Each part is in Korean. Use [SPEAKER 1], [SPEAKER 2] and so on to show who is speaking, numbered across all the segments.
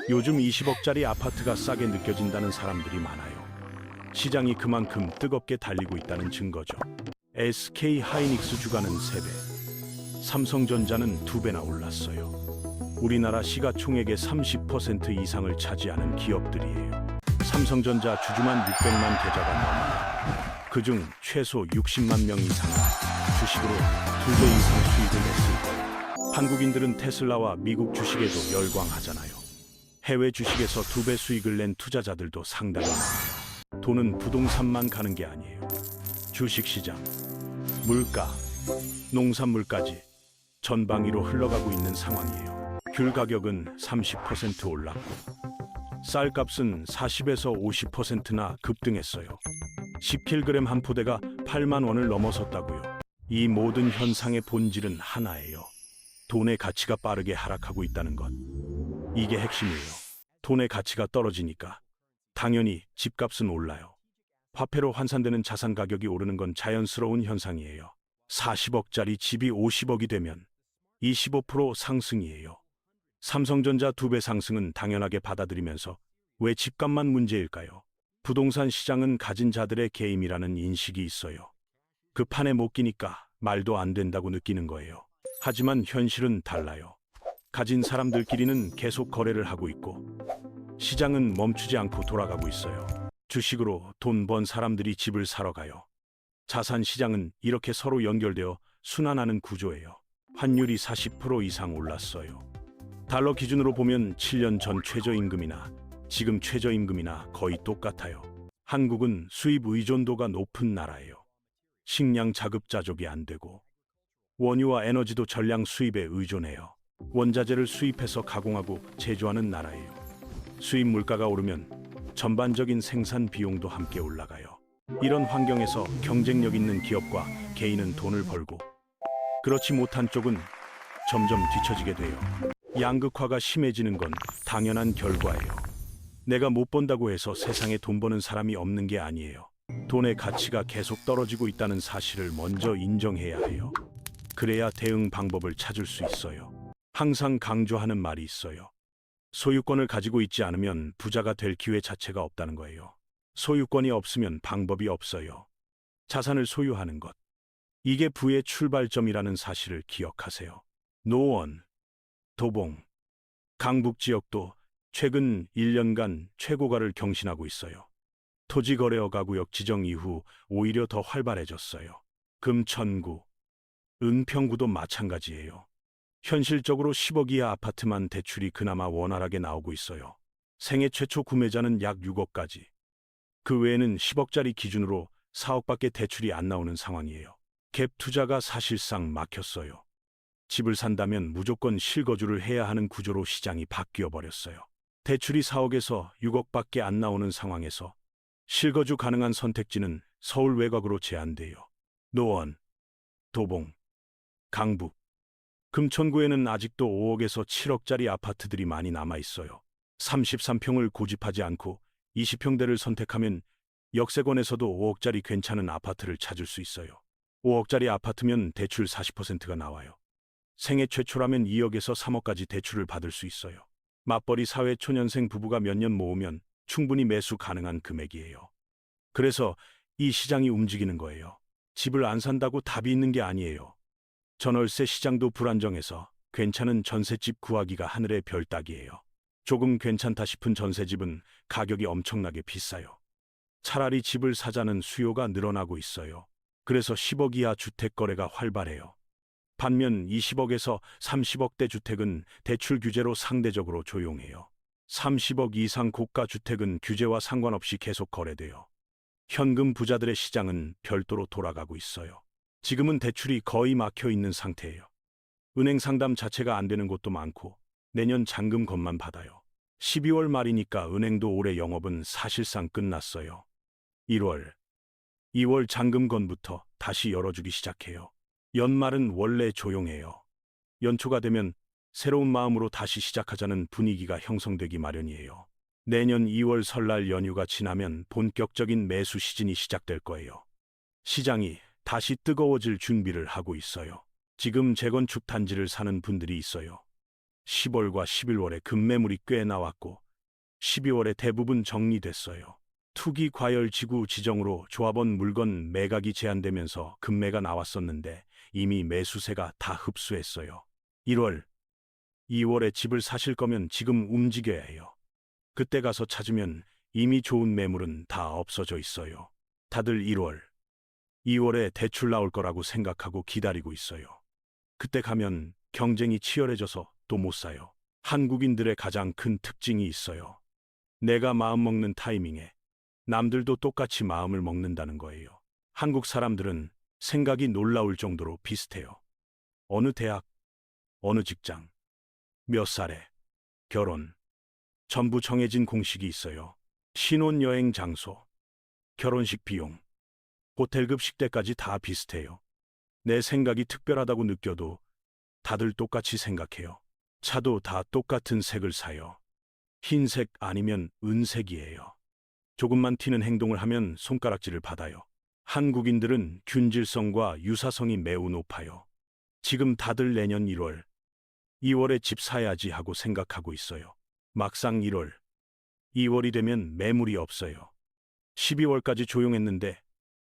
[SPEAKER 1] 요즘 20억짜리 아파트가 싸게 느껴진다는 사람들이 많아요. 시장이 그만큼 뜨겁게 달리고 있다는 증거죠. SK 하이닉스 주가는 3배, 삼성전자는 2배나 올랐어요. 우리나라 시가총액의 30% 이상을 차지하는 기업들이에요. 삼성전자 주주만 600만 계좌가 넘는다. 그중 최소 60만 명 이상은 주식으로 2배 이상 수익을 냈을 거예요. 한국인들은 테슬라와 미국 주식에도 열광하잖아요. 해외 주식에서 2배 수익을 낸 투자자들도 상당히 많아요. 돈은 부동산만 가는 게 아니에요. 주식시장, 물가, 농산물까지 전방위로 흘러가고 있는 상황이에요. 귤 가격은 30% 올랐고 쌀값은 40에서 50%나 급등했어요. 10kg 한 포대가 8만 원을 넘어섰다고요. 이 모든 현상의 본질은 하나예요. 돈의 가치가 빠르게 하락하고 있다는 것. 이게 핵심이에요. 돈의 가치가 떨어지니까 당연히 집값은 올라요. 화폐로 환산되는 자산 가격이 오르는 건 자연스러운 현상이에요. 40억짜리 집이 50억이 되면 25% 상승이에요. 삼성전자 2배 상승은 당연하게 받아들이면서 왜 집값만 문제일까요? 부동산 시장은 가진 자들의 게임이라는 인식이 있어요. 그 판에 못 끼니까 말도 안 된다고 느끼는 거예요. 하지만 현실은 달라요. 가진 사람들끼리는 계속 거래를 하고 있고 시장은 멈추지 않고 돌아가고 있어요. 주식으로 돈 번 사람들이 집을 사러 가요. 자산 시장은 이렇게 서로 연결되어 순환하는 구조예요. 환율이 40% 이상 올랐어요. 달러 기준으로 보면 7년 전 최저임금이나 지금 최저임금이나 거의 똑같아요. 한국은 수입 의존도가 높은 나라예요. 식량 자급자족이 안 되고 원유와 에너지도 전량 수입에 의존해요. 원자재를 수입해서 가공하고 제조하는 나라예요. 수입 물가가 오르면 전반적인 생산 비용도 함께 올라가요. 이런 환경에서 경쟁력 있는 기업과 개인은 돈을 벌고 그렇지 못한 쪽은 점점 뒤처지게 돼요. 양극화가 심해지는 건 당연한 결과예요. 내가 못 번다고 해서 세상에 돈 버는 사람이 없는 게 아니에요. 돈의 가치가 계속 떨어지고 있다는 사실을 먼저 인정해야 해요. 그래야 대응 방법을 찾을 수 있어요. 항상 강조하는 말이 있어요. 소유권을 가지고 있지 않으면 부자가 될 기회 자체가 없다는 거예요. 소유권이 없으면 방법이 없어요. 자산을 소유하는 것. 이게 부의 출발점이라는 사실을 기억하세요. 노원, 도봉, 강북 지역도 최근 1년간 최고가를 경신하고 있어요. 토지거래허가구역 지정 이후 오히려 더 활발해졌어요. 금천구, 은평구도 마찬가지예요. 현실적으로 10억 이하 아파트만 대출이 그나마 원활하게 나오고 있어요. 생애 최초 구매자는 약 6억까지. 그 외에는 10억짜리 기준으로 4억밖에 대출이 안 나오는 상황이에요. 갭 투자가 사실상 막혔어요. 집을 산다면 무조건 실거주를 해야 하는 구조로 시장이 바뀌어 버렸어요. 대출이 4억에서 6억밖에 안 나오는 상황에서 실거주 가능한 선택지는 서울 외곽으로 제한돼요. 노원, 도봉, 강북, 금천구에는 아직도 5억에서 7억짜리 아파트들이 많이 남아 있어요. 33평을 고집하지 않고 20평대를 선택하면 역세권에서도 5억짜리 괜찮은 아파트를 찾을 수 있어요. 5억짜리 아파트면 대출 40%가 나와요. 생애 최초라면 2억에서 3억까지 대출을 받을 수 있어요. 맞벌이 사회 초년생 부부가 몇 년 모으면 충분히 매수 가능한 금액이에요. 그래서 이 시장이 움직이는 거예요. 집을 안 산다고 답이 있는 게 아니에요. 전월세 시장도 불안정해서 괜찮은 전셋집 구하기가 하늘의 별 따기예요. 조금 괜찮다 싶은 전세집은 가격이 엄청나게 비싸요. 차라리 집을 사자는 수요가 늘어나고 있어요. 그래서 10억 이하 주택 거래가 활발해요. 반면 20억에서 30억대 주택은 대출 규제로 상대적으로 조용해요. 30억 이상 고가 주택은 규제와 상관없이 계속 거래돼요. 현금 부자들의 시장은 별도로 돌아가고 있어요. 지금은 대출이 거의 막혀 있는 상태예요. 은행 상담 자체가 안 되는 곳도 많고 내년 잔금 것만 받아요. 12월 말이니까 은행도 올해 영업은 사실상 끝났어요. 1월, 2월 잔금 건부터 다시 열어주기 시작해요. 연말은 원래 조용해요. 연초가 되면 새로운 마음으로 다시 시작하자는 분위기가 형성되기 마련이에요. 내년 2월 설날 연휴가 지나면 본격적인 매수 시즌이 시작될 거예요. 시장이 다시 뜨거워질 준비를 하고 있어요. 지금 재건축 단지를 사는 분들이 있어요. 10월과 11월에 급매물이 꽤 나왔고 12월에 대부분 정리됐어요. 투기 과열 지구 지정으로 조합원 물건 매각이 제한되면서 급매가 나왔었는데 이미 매수세가 다 흡수했어요. 1월, 2월에 집을 사실 거면 지금 움직여야 해요. 그때 가서 찾으면 이미 좋은 매물은 다 없어져 있어요. 다들 1월, 2월에 대출 나올 거라고 생각하고 기다리고 있어요. 그때 가면 경쟁이 치열해져서 또 못 사요. 한국인들의 가장 큰 특징이 있어요. 내가 마음 먹는 타이밍에 남들도 똑같이 마음을 먹는다는 거예요. 한국 사람들은 생각이 놀라울 정도로 비슷해요. 어느 대학, 어느 직장, 몇 살에, 결혼, 전부 정해진 공식이 있어요. 신혼여행 장소, 결혼식 비용, 호텔급 식대까지 다 비슷해요. 내 생각이 특별하다고 느껴도 다들 똑같이 생각해요. 차도 다 똑같은 색을 사요. 흰색 아니면 은색이에요. 조금만 튀는 행동을 하면 손가락질을 받아요. 한국인들은 균질성과 유사성이 매우 높아요. 지금 다들 내년 1월, 2월에 집 사야지 하고 생각하고 있어요. 막상 1월, 2월이 되면 매물이 없어요. 12월까지 조용했는데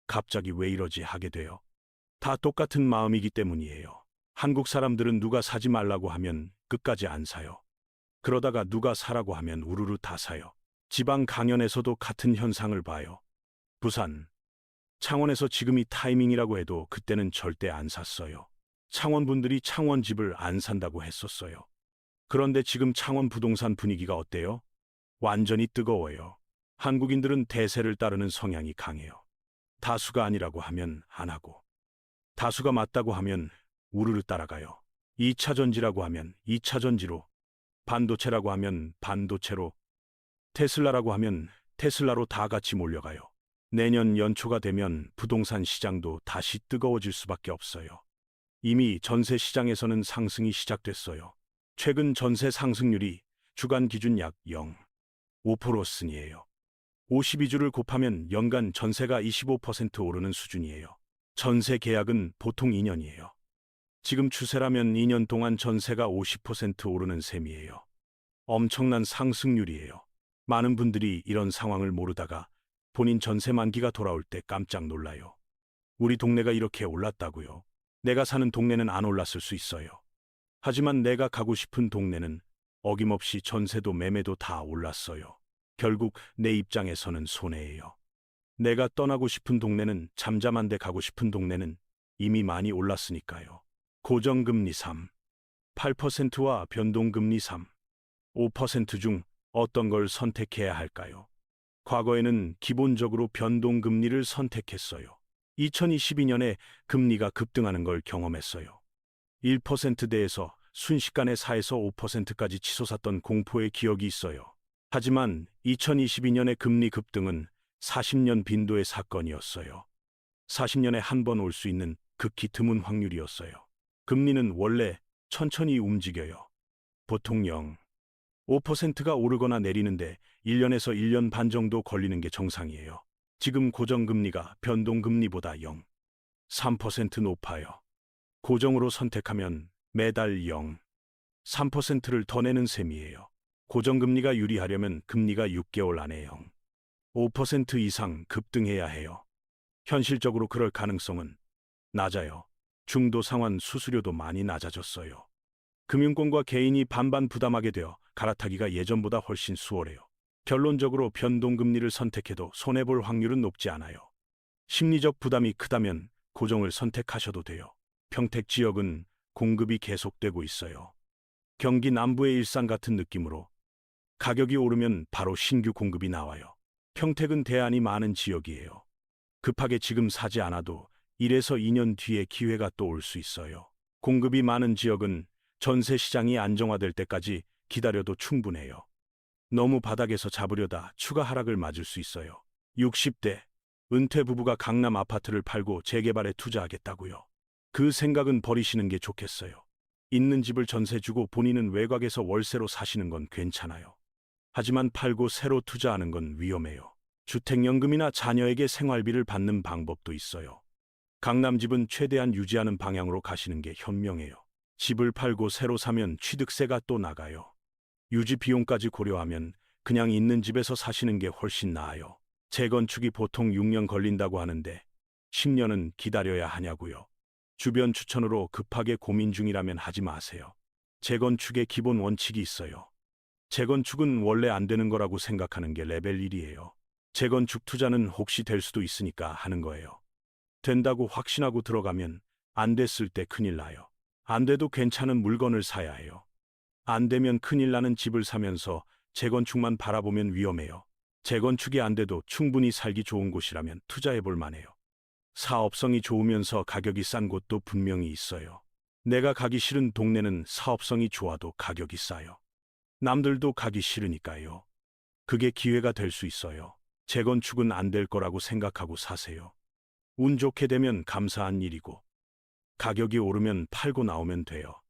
[SPEAKER 1] 갑자기 왜 이러지 하게 돼요. 다 똑같은 마음이기 때문이에요. 한국 사람들은 누가 사지 말라고 하면 끝까지 안 사요. 그러다가 누가 사라고 하면 우르르 다 사요. 지방 강연에서도 같은 현상을 봐요. 부산, 창원에서 지금이 타이밍이라고 해도 그때는 절대 안 샀어요. 창원 분들이 창원 집을 안 산다고 했었어요. 그런데 지금 창원 부동산 분위기가 어때요? 완전히 뜨거워요. 한국인들은 대세를 따르는 성향이 강해요. 다수가 아니라고 하면 안 하고, 다수가 맞다고 하면 우르르 따라가요. 2차 전지라고 하면 2차 전지로, 반도체라고 하면 반도체로, 테슬라라고 하면 테슬라로 다 같이 몰려가요. 내년 연초가 되면 부동산 시장도 다시 뜨거워질 수밖에 없어요. 이미 전세 시장에서는 상승이 시작됐어요. 최근 전세 상승률이 주간 기준 약 0.5%순이에요. 52주를 곱하면 연간 전세가 25% 오르는 수준이에요. 전세 계약은 보통 2년이에요. 지금 추세라면 2년 동안 전세가 50% 오르는 셈이에요. 엄청난 상승률이에요. 많은 분들이 이런 상황을 모르다가 본인 전세 만기가 돌아올 때 깜짝 놀라요. 우리 동네가 이렇게 올랐다고요. 내가 사는 동네는 안 올랐을 수 있어요. 하지만 내가 가고 싶은 동네는 어김없이 전세도 매매도 다 올랐어요. 결국 내 입장에서는 손해예요. 내가 떠나고 싶은 동네는 잠잠한데 가고 싶은 동네는 이미 많이 올랐으니까요. 고정금리 3, 8%와 변동금리 3, 5% 중 어떤 걸 선택해야 할까요? 과거에는 기본적으로 변동금리를 선택했어요. 2022년에 금리가 급등하는 걸 경험했어요. 1%대에서 순식간에 4에서 5%까지 치솟았던 공포의 기억이 있어요. 하지만 2022년의 금리 급등은 40년 빈도의 사건이었어요. 40년에 한 번 올 수 있는 극히 드문 확률이었어요. 금리는 원래 천천히 움직여요. 보통 0.5%가 오르거나 내리는데 1년에서 1년 반 정도 걸리는 게 정상이에요. 지금 고정금리가 변동금리보다 0.3% 높아요. 고정으로 선택하면 매달 0.3%를 더 내는 셈이에요. 고정금리가 유리하려면 금리가 6개월 안에 0.5% 이상 급등해야 해요. 현실적으로 그럴 가능성은 낮아요. 중도 상환 수수료도 많이 낮아졌어요. 금융권과 개인이 반반 부담하게 되어 갈아타기가 예전보다 훨씬 수월해요. 결론적으로 변동금리를 선택해도 손해볼 확률은 높지 않아요. 심리적 부담이 크다면 고정을 선택하셔도 돼요. 평택 지역은 공급이 계속되고 있어요. 경기 남부의 일산 같은 느낌으로 가격이 오르면 바로 신규 공급이 나와요. 평택은 대안이 많은 지역이에요. 급하게 지금 사지 않아도 1에서 2년 뒤에 기회가 또 올 수 있어요. 공급이 많은 지역은 전세 시장이 안정화될 때까지 기다려도 충분해요. 너무 바닥에서 잡으려다 추가 하락을 맞을 수 있어요. 60대 은퇴 부부가 강남 아파트를 팔고 재개발에 투자하겠다고요. 그 생각은 버리시는 게 좋겠어요. 있는 집을 전세 주고 본인은 외곽에서 월세로 사시는 건 괜찮아요. 하지만 팔고 새로 투자하는 건 위험해요. 주택연금이나 자녀에게 생활비를 받는 방법도 있어요. 강남 집은 최대한 유지하는 방향으로 가시는 게 현명해요. 집을 팔고 새로 사면 취득세가 또 나가요. 유지 비용까지 고려하면 그냥 있는 집에서 사시는 게 훨씬 나아요. 재건축이 보통 6년 걸린다고 하는데 10년은 기다려야 하냐고요. 주변 추천으로 급하게 고민 중이라면 하지 마세요. 재건축의 기본 원칙이 있어요. 재건축은 원래 안 되는 거라고 생각하는 게 레벨 1이에요. 재건축 투자는 혹시 될 수도 있으니까 하는 거예요. 된다고 확신하고 들어가면 안 됐을 때 큰일 나요. 안 돼도 괜찮은 물건을 사야 해요. 안 되면 큰일 나는 집을 사면서 재건축만 바라보면 위험해요. 재건축이 안 돼도 충분히 살기 좋은 곳이라면 투자해 볼 만해요. 사업성이 좋으면서 가격이 싼 곳도 분명히 있어요. 내가 가기 싫은 동네는 사업성이 좋아도 가격이 싸요. 남들도 가기 싫으니까요. 그게 기회가 될 수 있어요. 재건축은 안 될 거라고 생각하고 사세요. 운 좋게 되면 감사한 일이고, 가격이 오르면 팔고 나오면 돼요.